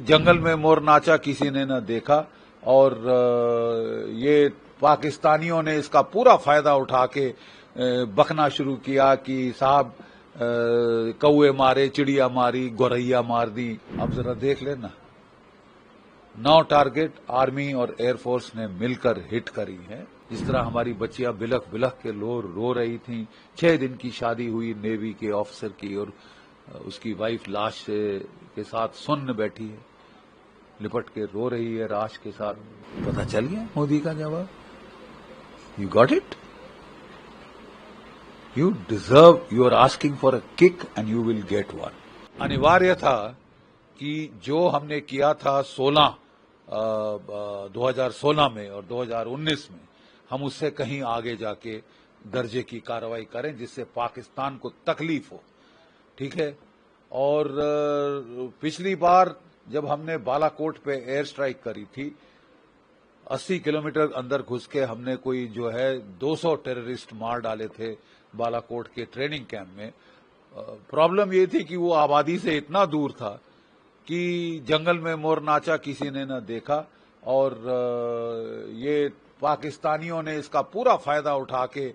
जंगल में मोर नाचा किसी ने न देखा और ये पाकिस्तानियों ने इसका पूरा फायदा उठा के बकना शुरू किया कि साहब कौए मारे, चिड़िया मारी, गौरैया मार दी। अब जरा देख लेना, 9 टारगेट आर्मी और एयरफोर्स ने मिलकर हिट करी है। जिस तरह हमारी बच्चियां बिलख बिलख के रो रही थीं। 6 दिन की शादी हुई नेवी के ऑफिसर की और उसकी वाइफ लाश के साथ सुन्न बैठी है, लिपट के रो रही है लाश के साथ। पता चल गया मोदी का जवाब। You got it? You deserve, you are asking for a kick and you will get one. अनिवार्य था कि जो हमने किया था 2016 में और 2019 में, हम उससे कहीं आगे जाके दर्जे की कार्रवाई करें जिससे पाकिस्तान को तकलीफ हो। ठीक है। और पिछली बार जब हमने बालाकोट पे एयर स्ट्राइक करी थी, 80 किलोमीटर अंदर घुस के हमने कोई जो है 200 टेररिस्ट मार डाले थे बालाकोट के ट्रेनिंग कैंप में। प्रॉब्लम ये थी कि वो आबादी से इतना दूर था कि जंगल में मोर नाचा किसी ने न देखा और ये पाकिस्तानियों ने इसका पूरा फायदा उठा के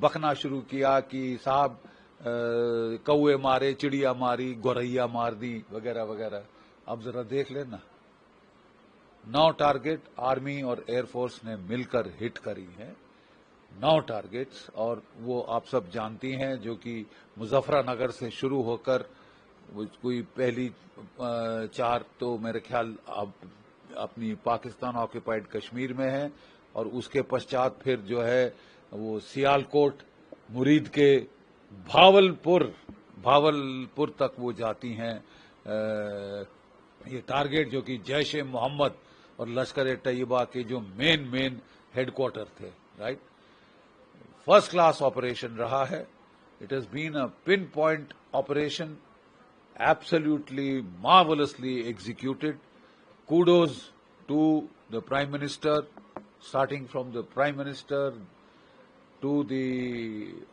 बकना शुरू किया कि साहब कौए मारे, चिड़िया मारी, गौरैया मार दी, वगैरह वगैरह। अब जरा देख लेना, 9 टारगेट आर्मी और एयरफोर्स ने मिलकर हिट करी है। 9 टारगेट्स, और वो आप सब जानती हैं, जो कि मुजफ्फरनगर से शुरू होकर कोई पहली 4 तो मेरे ख्याल अपनी पाकिस्तान ऑक्यूपाइड कश्मीर में है, और उसके पश्चात फिर जो है वो सियालकोट, मुरीद के भावलपुर तक वो जाती हैं। ये टारगेट जो कि जैश ए मोहम्मद और लश्कर ए तैयबा के जो मेन हेडक्वार्टर थे, राइट। फर्स्ट क्लास ऑपरेशन रहा है। It has been a pinpoint operation, absolutely marvelously executed. Kudos to the Prime Minister, starting from the Prime Minister to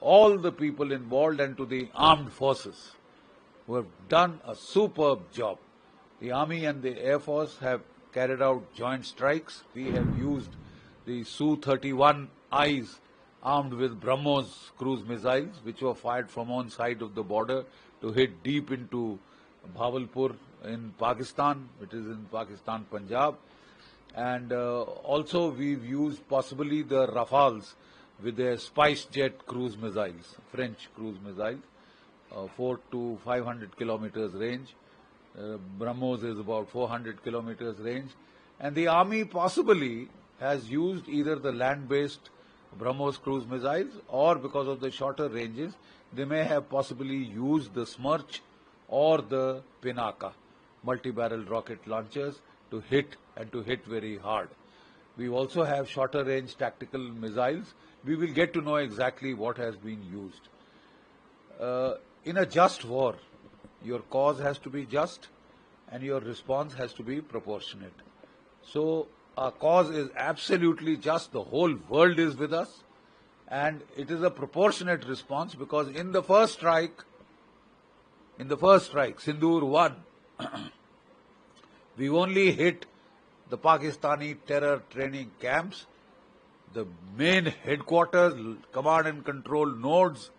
all the people involved and to the armed forces who have done a superb job. The Army and the Air Force have carried out joint strikes. We have used the Su-31Is armed with BrahMos cruise missiles, which were fired from one side of the border to hit deep into Bhavalpur in Pakistan, which is in Pakistan, Punjab. And also we've used possibly the Rafales with their Spice Jet cruise missiles, French cruise missiles, 400 to 500 kilometers range. BrahMos is about 400 kilometers range. And the Army possibly has used either the land-based BrahMos cruise missiles, or because of the shorter ranges, they may have possibly used the Smerch or the Pinaka multi-barrel rocket launchers to hit, and to hit very hard. We also have shorter range tactical missiles. We will get to know exactly what has been used. In a just war, your cause has to be just and your response has to be proportionate. So our cause is absolutely just. The whole world is with us. And it is a proportionate response, because in the first strike, Sindoor 1, we only hit the Pakistani terror training camps, the main headquarters, command and control nodes,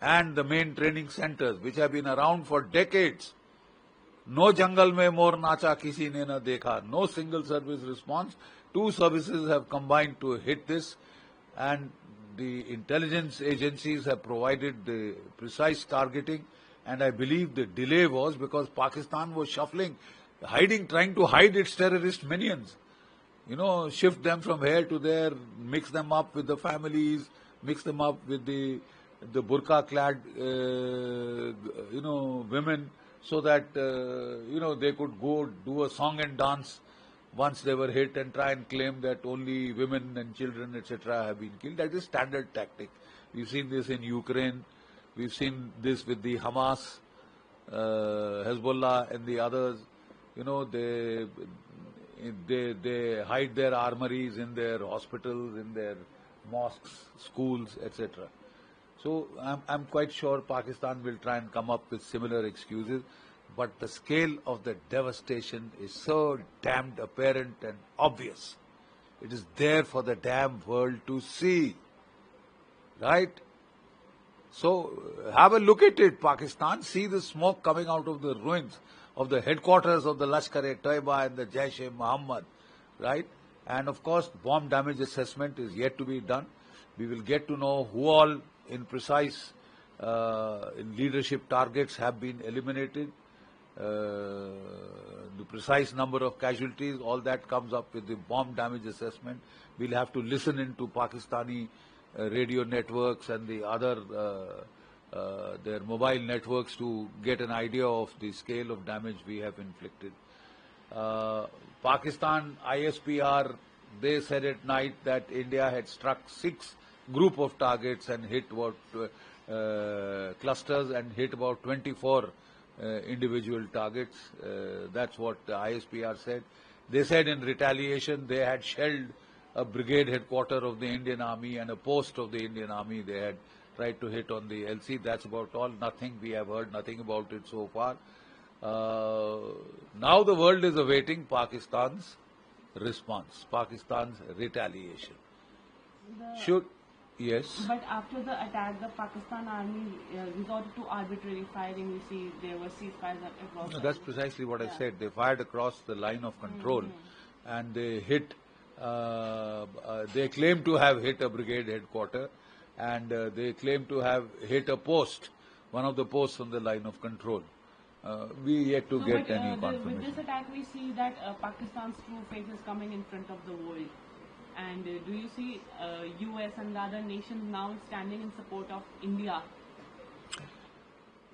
and the main training centers, which have been around for decades. No jungle mein mor nacha kisi ne na dekha. No single service response. 2 services have combined to hit this, and the intelligence agencies have provided the precise targeting, and I believe the delay was because Pakistan was shuffling, trying to hide its terrorist minions. Shift them from here to there, mix them up with the families, mix them up with the burqa-clad, women, so that, they could go do a song and dance once they were hit and try and claim that only women and children, etc. have been killed. That is standard tactic. We've seen this in Ukraine. We've seen this with the Hamas, Hezbollah and the others. They hide their armories in their hospitals, in their mosques, schools, etc. So I'm quite sure Pakistan will try and come up with similar excuses. but the scale of the devastation is so damned apparent and obvious. It is there for the damn world to see, right? So have a look at it, Pakistan. See the smoke coming out of the ruins of the headquarters of the Lashkar-e-Taiba and the Jaish-e-Mohammed, right? And of course, bomb damage assessment is yet to be done. We will get to know who all in precise in leadership targets have been eliminated, the precise number of casualties, all that comes up with the bomb damage assessment. We'll have to listen into Pakistani radio networks and the other their mobile networks to get an idea of the scale of damage we have inflicted. Pakistan ISPR, they said at night that India had struck 6 group of targets and hit about clusters and hit about 24 individual targets. That's what the ISPR said. They said in retaliation they had shelled a brigade headquarter of the Indian Army and a post of the Indian Army. They had tried to hit on the LC. That's about all. Nothing, we have heard nothing about it so far. Now the world is awaiting Pakistan's response, Pakistan's retaliation. Yes. But after the attack, the Pakistan army resorted to arbitrary firing. You see, there were ceasefires across. No, that's precisely what I said. They fired across the line of control, and they hit. They claim to have hit a brigade headquarter, and they claim to have hit a post, one of the posts on the line of control. We yet to get any confirmation. With this attack, we see that Pakistan's true face is coming in front of the world. And do you see US and the other nations now standing in support of India?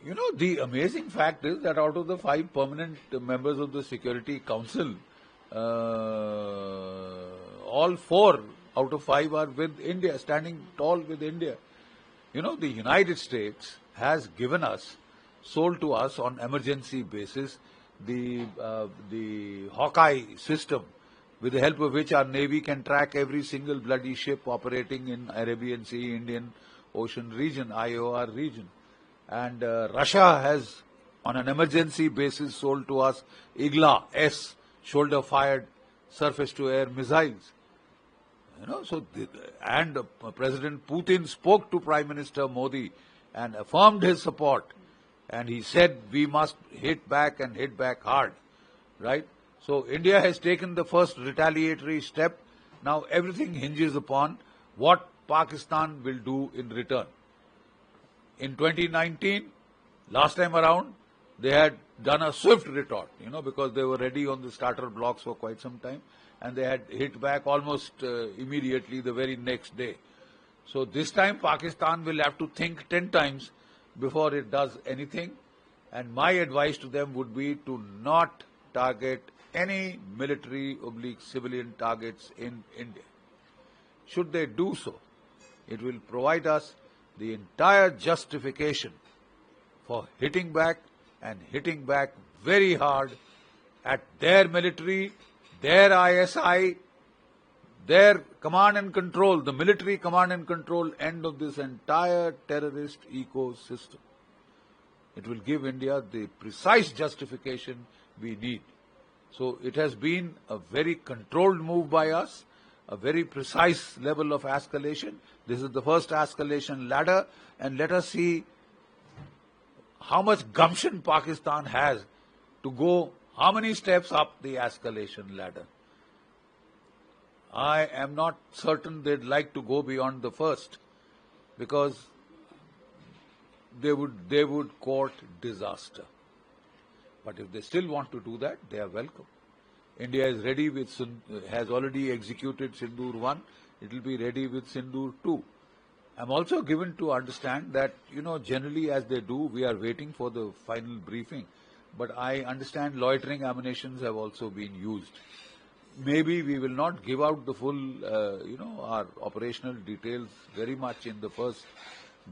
You know, the amazing fact is that out of the 5 permanent members of the Security Council, all 4 out of 5 are with India, standing tall with India. You know, the United States has given us, sold to us on emergency basis, the Hawkeye system, with the help of which our Navy can track every single bloody ship operating in Arabian Sea, Indian Ocean region, IOR region. And Russia has, on an emergency basis, sold to us Igla-S, shoulder-fired surface-to-air missiles. You know, so and President Putin spoke to Prime Minister Modi and affirmed his support. And he said we must hit back and hit back hard, right? So India has taken the first retaliatory step. Now everything hinges upon what Pakistan will do in return. In 2019, last time around, they had done a swift retort, you know, because they were ready on the starter blocks for quite some time, and they had hit back almost immediately the very next day. So this time Pakistan will have to think 10 times before it does anything, and my advice to them would be to not target any military/civilian targets in India. Should they do so, it will provide us the entire justification for hitting back and hitting back very hard at their military, their ISI, their command and control, the military command and control end of this entire terrorist ecosystem. It will give India the precise justification we need. So it has been a very controlled move by us, a very precise level of escalation. This is the first escalation ladder, and let us see how much gumption Pakistan has to go how many steps up the escalation ladder. I am not certain they'd like to go beyond the first, because they would court disaster. But if they still want to do that, they are welcome. India is ready with, has already executed Sindoor 1. It will be ready with Sindoor 2. I'm also given to understand that, you know, generally as they do, we are waiting for the final briefing. But I understand loitering ammunitions have also been used. Maybe we will not give out the full, our operational details very much in the first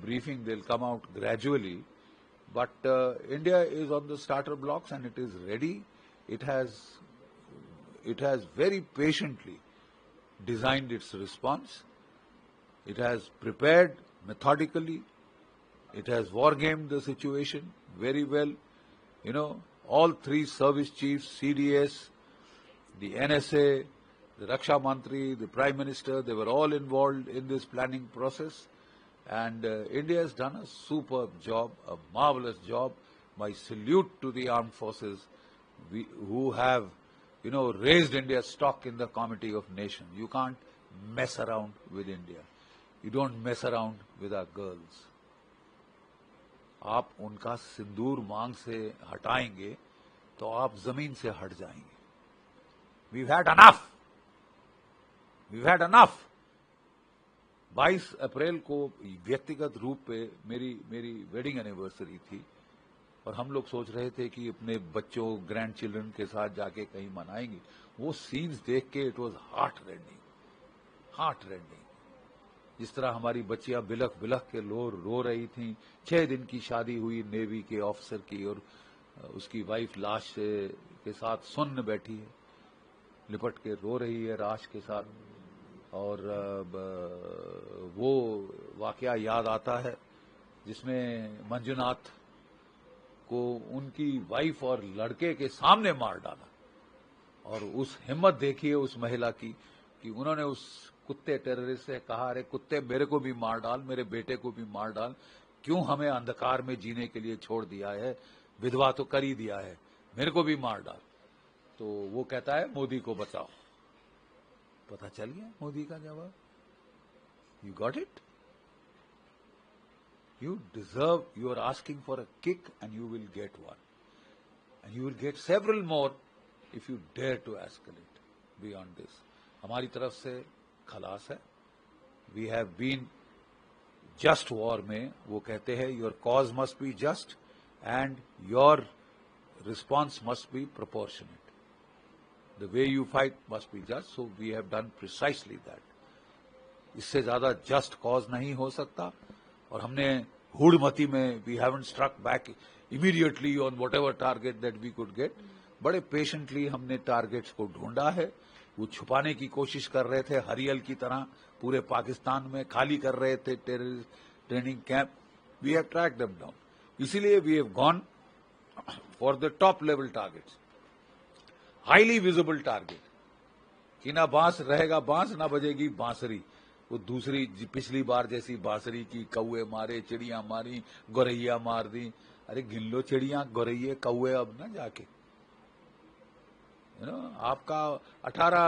briefing. They'll come out gradually. But India is on the starter blocks and it is ready. It has very patiently designed its response. It has prepared methodically. It has war-gamed the situation very well. You know, all three service chiefs, CDS, the NSA, the Raksha Mantri, the Prime Minister, they were all involved in this planning process. And India has done a superb job, a marvelous job. My salute to the armed forces who have, raised India's stock in the Committee of Nations. You can't mess around with India. You don't mess around with our girls. आप उनका सिंदूर मांग से हटाएंगे तो आप जमीन से हट जाएंगे. We've had enough. We've had enough. 22 अप्रैल को व्यक्तिगत रूप पे मेरी वेडिंग एनिवर्सरी थी और हम लोग सोच रहे थे कि अपने बच्चों ग्रैंड चिल्ड्रन के साथ जाके कहीं मनाएंगे. वो सीन्स देख के इट वाज हार्ट रेंडिंग. जिस तरह हमारी बच्चियां बिलख के रो रही थीं. 6 दिन की शादी हुई नेवी के ऑफिसर की और उसकी वाइफ लाश के साथ सुन्न बैठी है, लिपट के रो रही है राश के साथ. और वो वाकया याद आता है जिसमें मंजुनाथ को उनकी वाइफ और लड़के के सामने मार डाला. और उस हिम्मत देखिए उस महिला की कि उन्होंने उस कुत्ते टेररिस्ट से कहा, अरे कुत्ते मेरे को भी मार डाल, मेरे बेटे को भी मार डाल, क्यों हमें अंधकार में जीने के लिए छोड़ दिया है, विधवा तो कर ही दिया है, मेरे को भी मार डाल. तो वो कहता है मोदी को बचाओ. पता चल गया मोदी का जवाब. You got it. You deserve, you are asking for a kick and you will get one. And you will get several more if you dare to escalate beyond this. हमारी तरफ से खलास है. We have been just war में वो कहते हैं your cause must be just and your response must be proportionate. The way you fight must be just. So we have done precisely that. इससे ज्यादा just cause नहीं हो सकता. और हमने हुड़मती में we haven't struck back immediately on whatever target that we could get. बड़े पेशेंटली हमने टारगेट्स को ढूंढा है. वो छुपाने की कोशिश कर रहे थे हरियल की तरह, पूरे पाकिस्तान में खाली कर रहे थे terrorist training camp. We have track them down. इसीलिए we have gone for the top level targets, highly visible target कि ना बांस रहेगा बांस, ना बजेगी बांसुरी. वो दूसरी पिछली बार जैसी बांसुरी की कौए मारे, चिड़िया मारी, गौरैया मार दी. अरे गिन लो चिड़िया, गौरैये, कौए अब ना जाके. आपका 18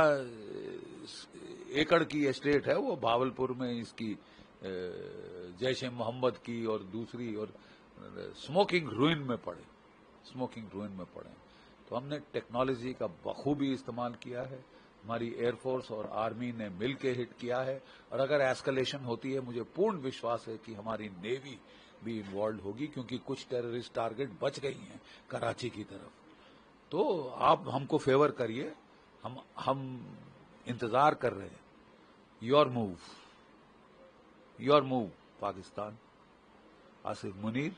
एकड़ की एस्टेट है वो भावलपुर में, इसकी जैश ए मोहम्मद की और दूसरी, और स्मोकिंग रूइन में पड़े. तो हमने टेक्नोलॉजी का बखूबी इस्तेमाल किया है. हमारी एयरफोर्स और आर्मी ने मिल के हिट किया है. और अगर एस्केलेशन होती है, मुझे पूर्ण विश्वास है कि हमारी नेवी भी इन्वॉल्व होगी, क्योंकि कुछ टेररिस्ट टारगेट बच गई हैं कराची की तरफ. तो आप हमको फेवर करिए, हम इंतजार कर रहे हैं. Your move Pakistan. Asif Munir,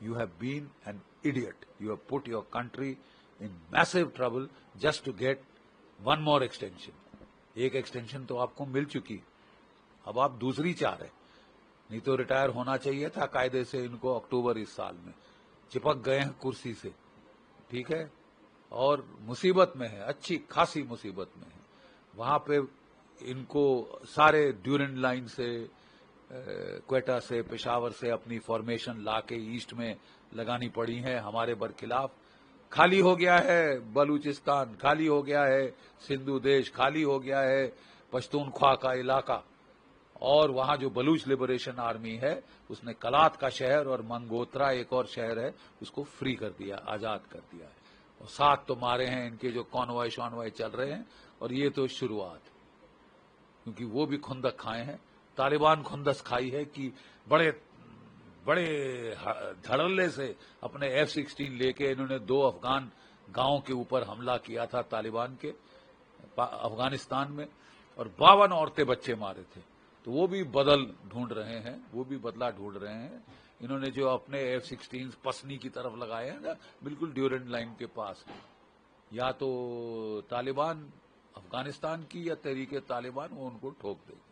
you have been an idiot. You have put your country in massive trouble just to get one more extension. एक एक्सटेंशन तो आपको मिल चुकी, अब आप दूसरी चाह रहे. नहीं तो रिटायर होना चाहिए था कायदे से इनको अक्टूबर इस साल में. चिपक गए हैं कुर्सी से, ठीक है, और मुसीबत में है, अच्छी खासी मुसीबत में है. वहां पे इनको सारे ड्यूरेंट लाइन से, क्वेटा से, पेशावर से अपनी फॉर्मेशन लाके ईस्ट में लगानी पड़ी है हमारे बरखिलाफ. खाली हो गया है बलूचिस्तान, खाली हो गया है सिंधु देश, खाली हो गया है पश्तूनख्वा का इलाका. और वहां जो बलूच लिबरेशन आर्मी है उसने कलात का शहर और मंगोत्रा एक और शहर है उसको फ्री कर दिया, आजाद कर दिया है. और 7 तो मारे हैं इनके जो कॉन्वॉय शॉन्वॉय चल रहे हैं. और ये तो शुरुआत, क्योंकि वो भी खुंदक खाए हैं. तालिबान खुंदस खाई है कि बड़े धड़ल्ले से अपने F-16 लेके इन्होंने 2 अफगान गांवों के ऊपर हमला किया था तालिबान के अफगानिस्तान में, और 52 औरतें बच्चे मारे थे. तो वो भी बदला ढूंढ रहे हैं. इन्होंने जो अपने F-16 पसनी की तरफ लगाए हैं ना, बिल्कुल ड्यूरेंट लाइन के पास, या तो तालिबान अफगानिस्तान की या तहरीके तालिबान वो उनको ठोक देगी.